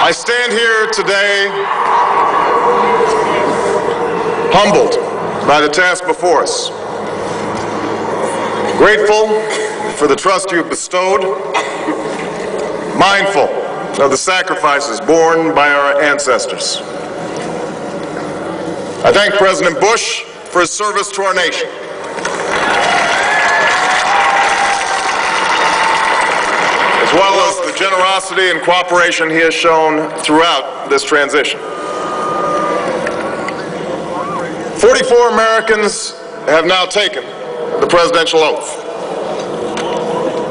I stand here today humbled by the task before us, grateful for the trust you've bestowed, mindful of the sacrifices borne by our ancestors. I thank President Bush for his service to our nation. As well as the generosity and cooperation he has shown throughout this transition. 44 Americans have now taken the presidential oath.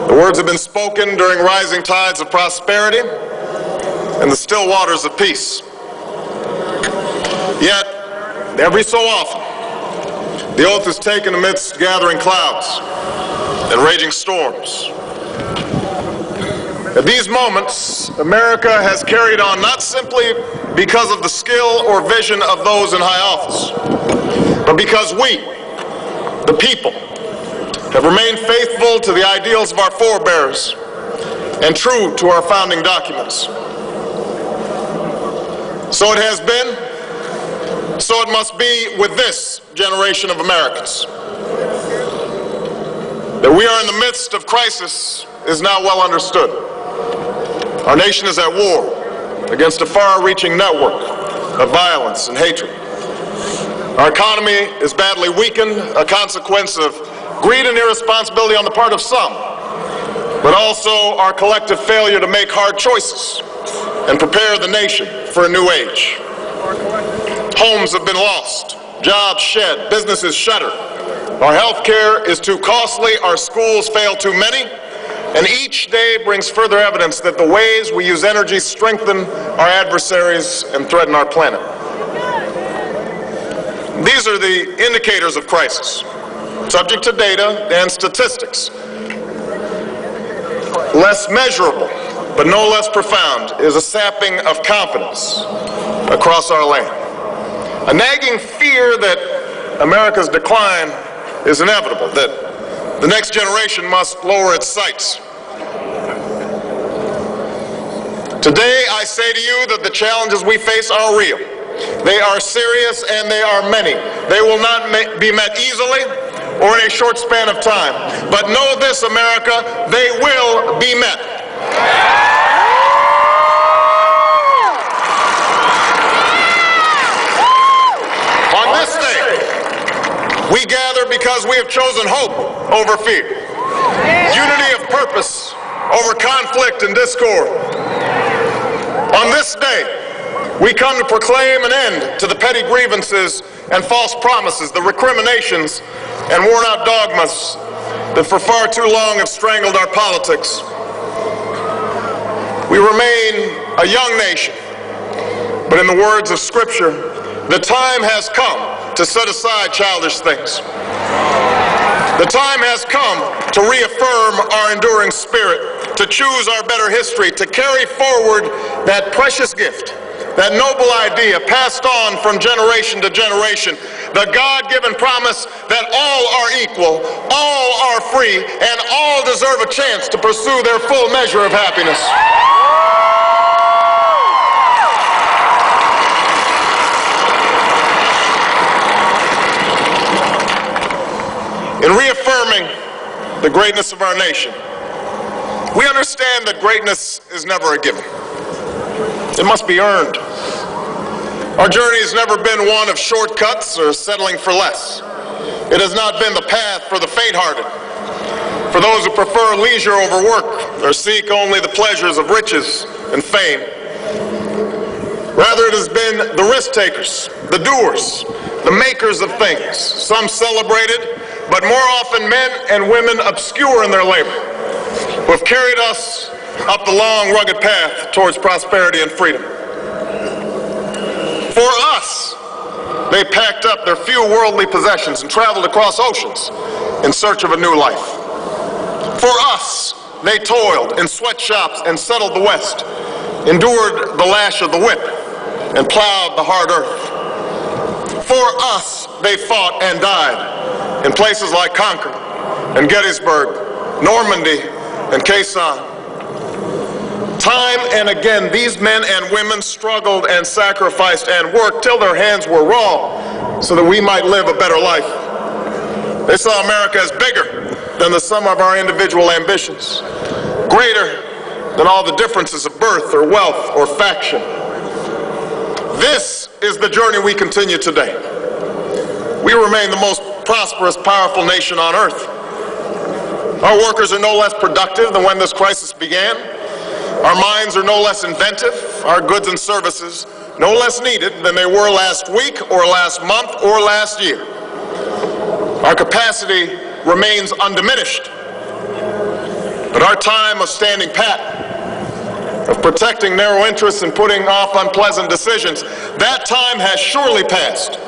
The words have been spoken during rising tides of prosperity and the still waters of peace. Yet, every so often, the oath is taken amidst gathering clouds and raging storms. At these moments, America has carried on not simply because of the skill or vision of those in high office, but because we, the people, have remained faithful to the ideals of our forebears and true to our founding documents. So it has been, so it must be with this generation of Americans. That we are in the midst of crisis is now well understood. Our nation is at war against a far-reaching network of violence and hatred. Our economy is badly weakened, a consequence of greed and irresponsibility on the part of some, but also our collective failure to make hard choices and prepare the nation for a new age. Homes have been lost, jobs shed, businesses shuttered. Our health care is too costly, our schools fail too many, and each day brings further evidence that the ways we use energy strengthen our adversaries and threaten our planet. These are the indicators of crisis, subject to data and statistics. Less measurable, but no less profound, is a sapping of confidence across our land. A nagging fear that America's decline is inevitable, that the next generation must lower its sights. Today, I say to you that the challenges we face are real. They are serious and they are many. They will not be met easily or in a short span of time. But know this, America, they will be met. On this day, we gather because we have chosen hope over fear, unity of purpose over conflict and discord. On this day, we come to proclaim an end to the petty grievances and false promises, the recriminations and worn-out dogmas that for far too long have strangled our politics. We remain a young nation, but in the words of Scripture, the time has come to set aside childish things. The time has come to reaffirm our enduring spirit, to choose our better history, to carry forward that precious gift, that noble idea passed on from generation to generation, the God-given promise that all are equal, all are free, and all deserve a chance to pursue their full measure of happiness. In reaffirming the greatness of our nation, we understand that greatness is never a given. It must be earned. Our journey has never been one of shortcuts or settling for less. It has not been the path for the faint-hearted, for those who prefer leisure over work or seek only the pleasures of riches and fame. Rather, it has been the risk-takers, the doers, the makers of things, some celebrated, but more often men and women obscure in their labor, who have carried us up the long, rugged path towards prosperity and freedom. For us, they packed up their few worldly possessions and traveled across oceans in search of a new life. For us, they toiled in sweatshops and settled the West, endured the lash of the whip, and plowed the hard earth. For us, they fought and died in places like Concord and Gettysburg, Normandy and Quezon. Time and again, these men and women struggled and sacrificed and worked till their hands were raw so that we might live a better life. They saw America as bigger than the sum of our individual ambitions, greater than all the differences of birth or wealth or faction. This is the journey we continue today. We remain the most prosperous, powerful nation on earth. Our workers are no less productive than when this crisis began. Our minds are no less inventive, our goods and services no less needed than they were last week or last month or last year. Our capacity remains undiminished, but our time of standing pat, of protecting narrow interests and putting off unpleasant decisions, that time has surely passed.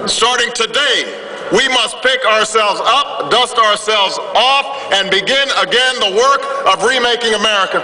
Starting today, we must pick ourselves up, dust ourselves off, and begin again the work of remaking America.